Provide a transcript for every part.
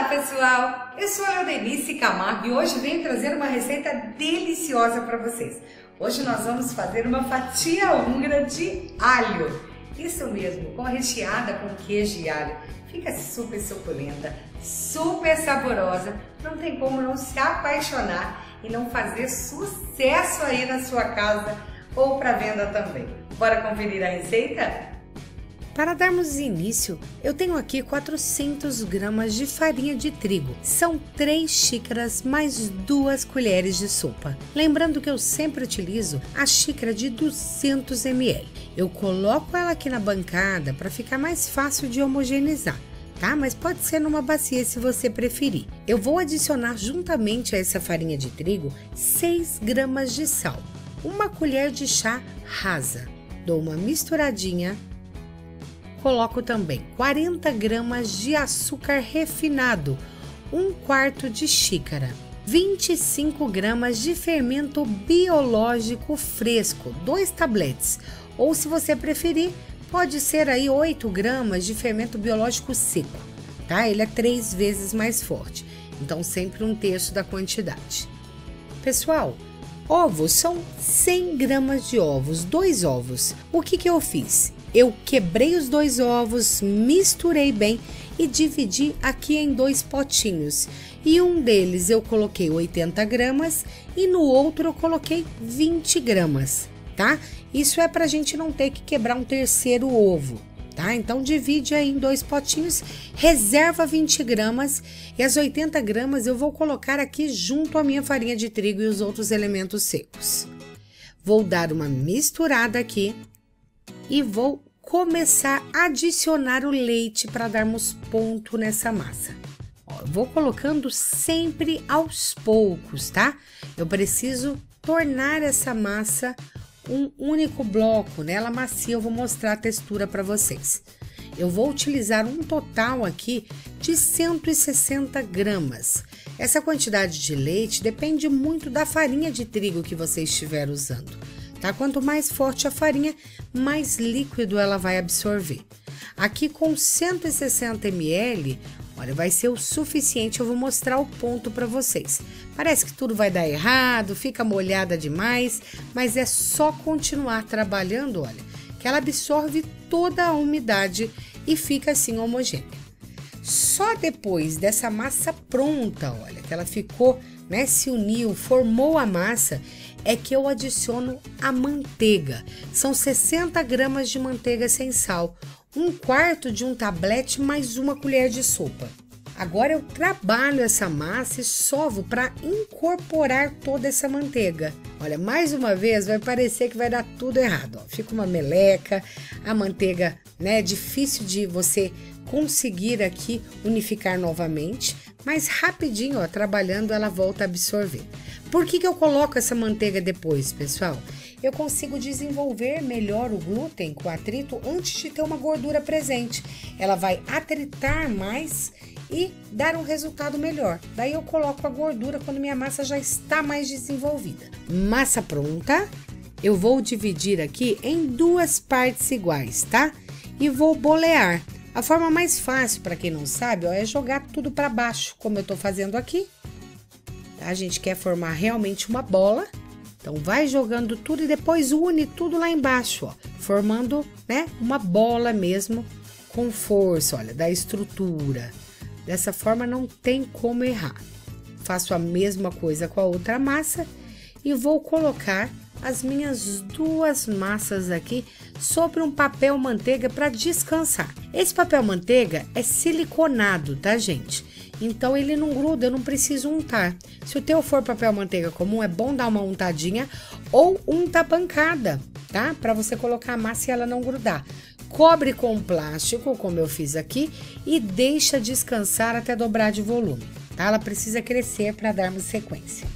pessoal, eu sou a Leodenice Camargo e hoje venho trazer uma receita deliciosa para vocês. Hoje nós vamos fazer uma fatia húngara de alho, isso mesmo, recheada com queijo e alho. Fica super suculenta, super saborosa, não tem como não se apaixonar e não fazer sucesso aí na sua casa ou para venda também. Bora conferir a receita? Para darmos início, eu tenho aqui 400 gramas de farinha de trigo. São 3 xícaras mais 2 colheres de sopa. Lembrando que eu sempre utilizo a xícara de 200 ml. Eu coloco ela aqui na bancada para ficar mais fácil de homogeneizar, tá? Mas pode ser numa bacia se você preferir. Eu vou adicionar juntamente a essa farinha de trigo 6 gramas de sal, 1 colher de chá rasa. Dou uma misturadinha. Coloco também 40 gramas de açúcar refinado, 1/4 de xícara, 25 gramas de fermento biológico fresco, 2 tabletes, ou se você preferir, pode ser aí 8 gramas de fermento biológico seco, tá? Ele é 3 vezes mais forte, então sempre 1/3 da quantidade. Pessoal, ovos são 100 gramas de ovos, 2 ovos. O que eu fiz? Eu quebrei os 2 ovos, misturei bem e dividi aqui em 2 potinhos. E um deles eu coloquei 80 gramas e no outro eu coloquei 20 gramas, tá? Isso é pra gente não ter que quebrar um terceiro ovo, tá? Então divide aí em 2 potinhos, reserva 20 gramas e as 80 gramas eu vou colocar aqui junto à minha farinha de trigo e os outros elementos secos. Vou dar uma misturada aqui. E vou começar a adicionar o leite para darmos ponto nessa massa. Ó, eu vou colocando sempre aos poucos, tá? Eu preciso tornar essa massa um único bloco, né? Ela macia, eu vou mostrar a textura para vocês. Eu vou utilizar um total aqui de 160 gramas. Essa quantidade de leite depende muito da farinha de trigo que você estiver usando. Tá? Quanto mais forte a farinha, mais líquido ela vai absorver. Aqui com 160 ml, olha, vai ser o suficiente, eu vou mostrar o ponto para vocês. Parece que tudo vai dar errado, fica molhada demais, mas é só continuar trabalhando, olha, que ela absorve toda a umidade e fica assim homogênea. Só depois dessa massa pronta, olha, que ela ficou, né, se uniu, formou a massa, é que eu adiciono a manteiga. São 60 gramas de manteiga sem sal, 1/4 de um tablete mais 1 colher de sopa. Agora eu trabalho essa massa e sovo para incorporar toda essa manteiga. Olha, mais uma vez vai parecer que vai dar tudo errado, ó. Fica uma meleca, a manteiga, né, é difícil de você conseguir aqui unificar novamente, mas rapidinho, ó, trabalhando ela volta a absorver. Por que eu coloco essa manteiga depois, pessoal? Eu consigo desenvolver melhor o glúten com atrito antes de ter uma gordura presente. Ela vai atritar mais e dar um resultado melhor. Daí eu coloco a gordura quando minha massa já está mais desenvolvida. Massa pronta, eu vou dividir aqui em 2 partes iguais, tá? E vou bolear. A forma mais fácil, para quem não sabe, ó, é jogar tudo para baixo, como eu tô fazendo aqui. A gente quer formar realmente uma bola, então vai jogando tudo e depois une tudo lá embaixo, ó, formando, né, uma bola mesmo com força, olha, da estrutura. Dessa forma não tem como errar. Faço a mesma coisa com a outra massa e vou colocar as minhas 2 massas aqui sobre um papel manteiga para descansar. Esse papel manteiga é siliconado, tá, gente? Então ele não gruda, eu não preciso untar. Se o teu for papel manteiga comum, é bom dar uma untadinha ou unta a bancada, tá? Para você colocar a massa e ela não grudar. Cobre com plástico, como eu fiz aqui, e deixa descansar até dobrar de volume, tá? Ela precisa crescer para darmos sequência.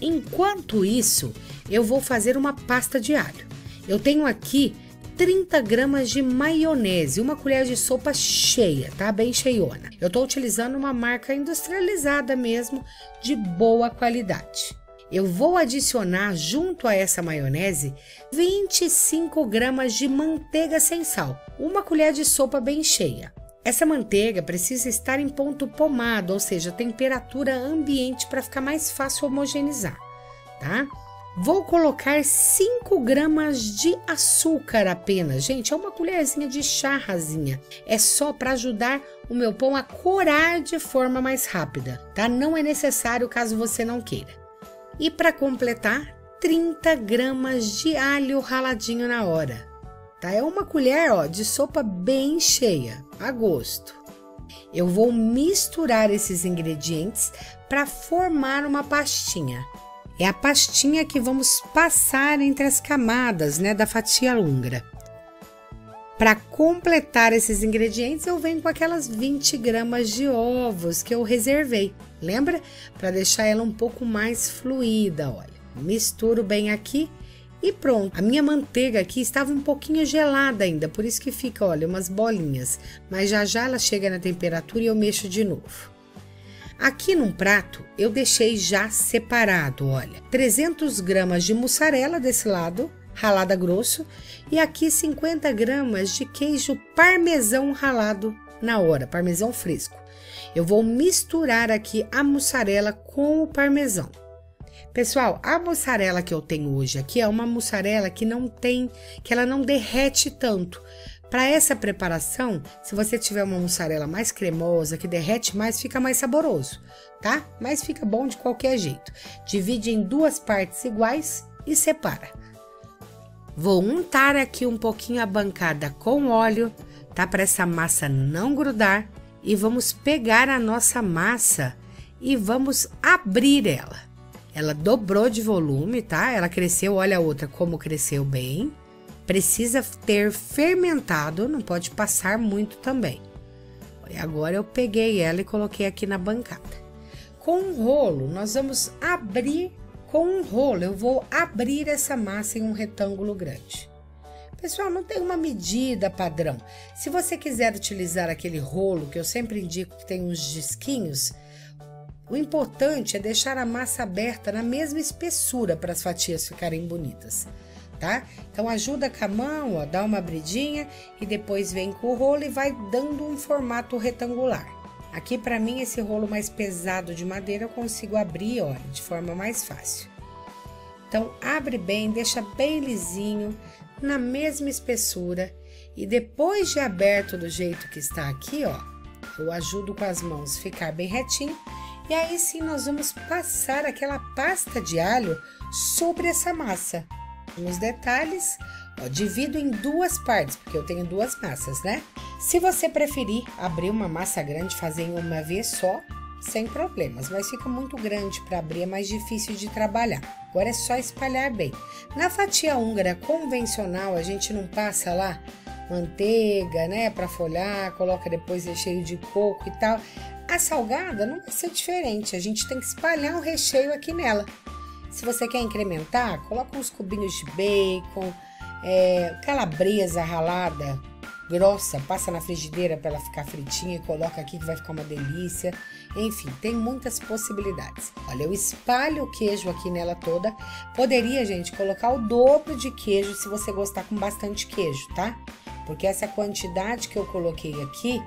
Enquanto isso, eu vou fazer uma pasta de alho. Eu tenho aqui 30 gramas de maionese, 1 colher de sopa cheia, tá? Bem cheiona. Eu tô utilizando uma marca industrializada mesmo, de boa qualidade. Eu vou adicionar junto a essa maionese 25 gramas de manteiga sem sal, 1 colher de sopa bem cheia. Essa manteiga precisa estar em ponto pomado, ou seja, temperatura ambiente para ficar mais fácil homogeneizar, tá? Vou colocar 5 gramas de açúcar apenas. Gente, é uma colherzinha de chá rasinha. É só para ajudar o meu pão a corar de forma mais rápida, tá? Não é necessário caso você não queira. E para completar, 30 gramas de alho raladinho na hora, tá? É uma colher, ó, de sopa bem cheia, a gosto. Eu vou misturar esses ingredientes para formar uma pastinha. É a pastinha que vamos passar entre as camadas, né, da fatia húngara. Para completar esses ingredientes, eu venho com aquelas 20 gramas de ovos que eu reservei. Lembra? Para deixar ela um pouco mais fluida, olha. Misturo bem aqui e pronto. A minha manteiga aqui estava um pouquinho gelada ainda, por isso que fica, olha, umas bolinhas. Mas já já ela chega na temperatura e eu mexo de novo. Aqui num prato, eu deixei já separado, olha, 300 gramas de mussarela desse lado, ralada grosso, e aqui 50 gramas de queijo parmesão ralado na hora, parmesão fresco. Eu vou misturar aqui a mussarela com o parmesão. Pessoal, a mussarela que eu tenho hoje aqui é uma mussarela que ela não derrete tanto. Para essa preparação, se você tiver uma mussarela mais cremosa, que derrete mais, fica mais saboroso, tá? Mas fica bom de qualquer jeito. Divide em 2 partes iguais e separa. Vou untar aqui um pouquinho a bancada com óleo, tá? Para essa massa não grudar. E vamos pegar a nossa massa e vamos abrir ela. Ela dobrou de volume, tá? Ela cresceu, olha a outra como cresceu bem. Precisa ter fermentado, não pode passar muito também. E agora eu peguei ela e coloquei aqui na bancada. Com um rolo, nós vamos abrir, eu vou abrir essa massa em um retângulo grande. Pessoal, não tem uma medida padrão. Se você quiser utilizar aquele rolo, que eu sempre indico que tem uns disquinhos, o importante é deixar a massa aberta na mesma espessura para as fatias ficarem bonitas. Tá? Então ajuda com a mão, ó, dá uma abridinha e depois vem com o rolo e vai dando um formato retangular. Aqui para mim esse rolo mais pesado de madeira eu consigo abrir, olha, de forma mais fácil. Então abre bem, deixa bem lisinho, na mesma espessura e depois de aberto do jeito que está aqui, ó, eu ajudo com as mãos a ficar bem retinho e aí sim nós vamos passar aquela pasta de alho sobre essa massa. Nos detalhes, ó, divido em 2 partes, porque eu tenho 2 massas, né? Se você preferir abrir uma massa grande, fazer em uma vez só, sem problemas, mas fica muito grande para abrir, é mais difícil de trabalhar. Agora é só espalhar bem. Na fatia húngara convencional, a gente não passa lá manteiga, né, para folhar, coloca depois recheio de coco e tal. A salgada não vai ser diferente, a gente tem que espalhar o recheio aqui nela. Se você quer incrementar, coloca uns cubinhos de bacon, calabresa ralada, grossa, passa na frigideira para ela ficar fritinha e coloca aqui que vai ficar uma delícia. Enfim, tem muitas possibilidades. Olha, eu espalho o queijo aqui nela toda. Poderia, gente, colocar o dobro de queijo se você gostar com bastante queijo, tá? Porque essa quantidade que eu coloquei aqui,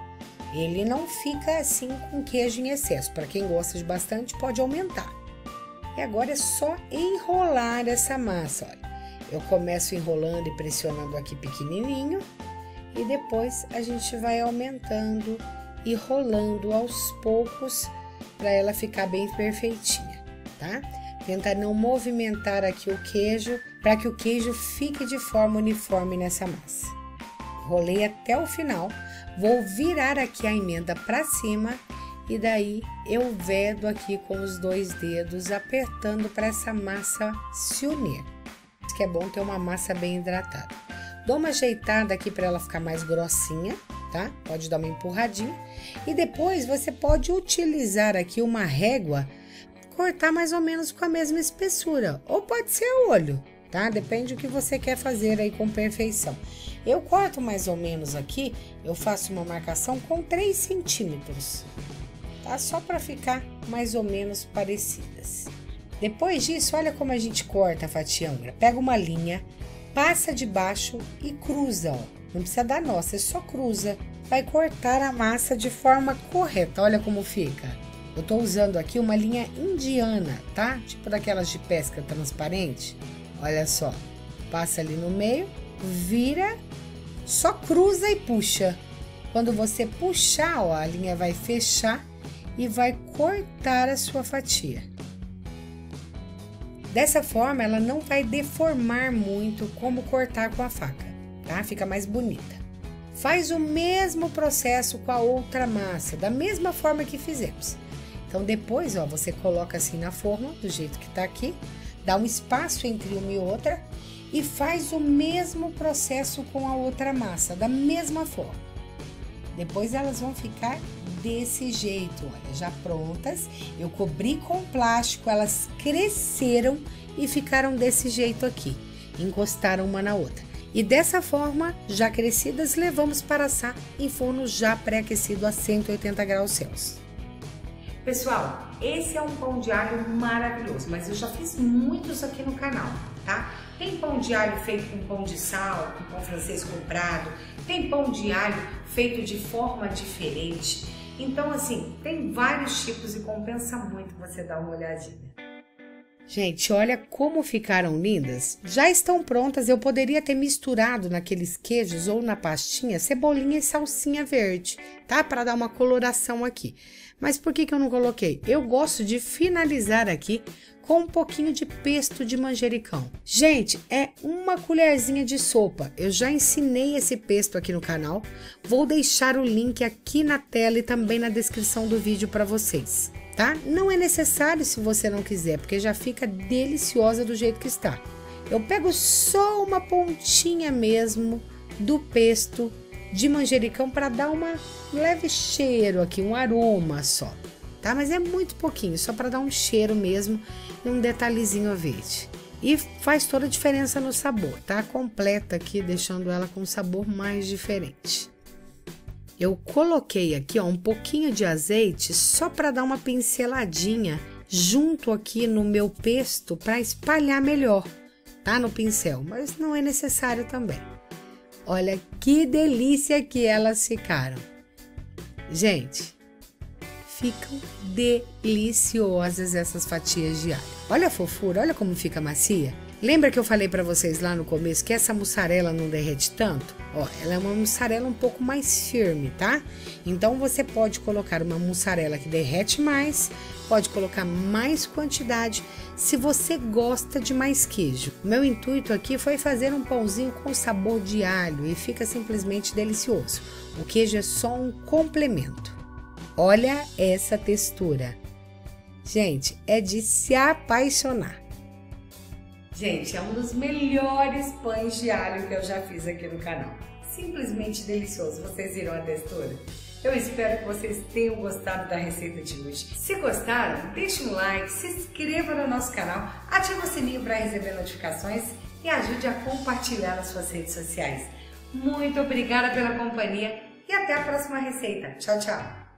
ele não fica assim com queijo em excesso. Para quem gosta de bastante, pode aumentar. E agora é só enrolar essa massa, olha. Eu começo enrolando e pressionando aqui pequenininho e depois a gente vai aumentando e rolando aos poucos para ela ficar bem perfeitinha, tá? Tenta não movimentar aqui o queijo para que o queijo fique de forma uniforme nessa massa. Rolei até o final, vou virar aqui a emenda para cima e daí eu vedo aqui com os 2 dedos apertando para essa massa se unir. Isso que é bom ter uma massa bem hidratada. Dou uma ajeitada aqui para ela ficar mais grossinha, tá? Pode dar uma empurradinha. E depois você pode utilizar aqui uma régua, cortar mais ou menos com a mesma espessura. Ou pode ser a olho, tá? Depende do que você quer fazer aí com perfeição. Eu corto mais ou menos aqui, eu faço uma marcação com 3 centímetros. Tá? Só para ficar mais ou menos parecidas. Depois disso, olha como a gente corta a fatia húngara. Pega uma linha, passa de baixo e cruza, ó. Não precisa dar nó, você só cruza vai cortar a massa de forma correta. Olha como fica. Eu tô usando aqui uma linha indiana, tá? Tipo daquelas de pesca transparente. Olha só. Passa ali no meio, vira, só cruza e puxa. Quando você puxar, ó, a linha vai fechar e vai cortar a sua fatia. Dessa forma, ela não vai deformar muito como cortar com a faca, tá? Fica mais bonita. Faz o mesmo processo com a outra massa, da mesma forma que fizemos. Então, depois, ó, você coloca assim na forma, do jeito que tá aqui, dá um espaço entre uma e outra e faz o mesmo processo com a outra massa, da mesma forma. Depois elas vão ficar desse jeito, olha, já prontas. Eu cobri com plástico, elas cresceram e ficaram desse jeito aqui, encostaram uma na outra. E dessa forma, já crescidas, levamos para assar em forno já pré-aquecido a 180 graus Celsius. Pessoal, esse é um pão de alho maravilhoso, mas eu já fiz muitos aqui no canal, tá? Tem pão de alho feito com pão de sal, com pão francês comprado, tem pão de alho feito de forma diferente. Então, assim, tem vários tipos e compensa muito você dar uma olhadinha. Gente, olha como ficaram lindas. Já estão prontas, eu poderia ter misturado naqueles queijos ou na pastinha cebolinha e salsinha verde, tá? Para dar uma coloração aqui. Mas por que eu não coloquei? Eu gosto de finalizar aqui com um pouquinho de pesto de manjericão. Gente, é uma colherzinha de sopa. Eu já ensinei esse pesto aqui no canal. Vou deixar o link aqui na tela e também na descrição do vídeo para vocês, tá? Não é necessário se você não quiser, porque já fica deliciosa do jeito que está. Eu pego só uma pontinha mesmo do pesto de manjericão para dar uma leve cheiro aqui, um aroma só, tá? Mas é muito pouquinho, só para dar um cheiro mesmo e um detalhezinho verde. E faz toda a diferença no sabor, tá? Completa aqui, deixando ela com um sabor mais diferente. Eu coloquei aqui, ó, um pouquinho de azeite só para dar uma pinceladinha junto aqui no meu pesto para espalhar melhor, tá? No pincel, mas não é necessário também. Olha que delícia que elas ficaram. Gente, ficam deliciosas essas fatias de alho. Olha a fofura, olha como fica macia. Lembra que eu falei para vocês lá no começo que essa mussarela não derrete tanto? Ó, ela é uma mussarela um pouco mais firme, tá? Então você pode colocar uma mussarela que derrete mais, pode colocar mais quantidade se você gosta de mais queijo. O meu intuito aqui foi fazer um pãozinho com sabor de alho e fica simplesmente delicioso. O queijo é só um complemento. Olha essa textura. Gente, é de se apaixonar. Gente, é um dos melhores pães de alho que eu já fiz aqui no canal. Simplesmente delicioso. Vocês viram a textura? Eu espero que vocês tenham gostado da receita de hoje. Se gostaram, deixe um like, se inscreva no nosso canal, ative o sininho para receber notificações e ajude a compartilhar nas suas redes sociais. Muito obrigada pela companhia e até a próxima receita. Tchau, tchau!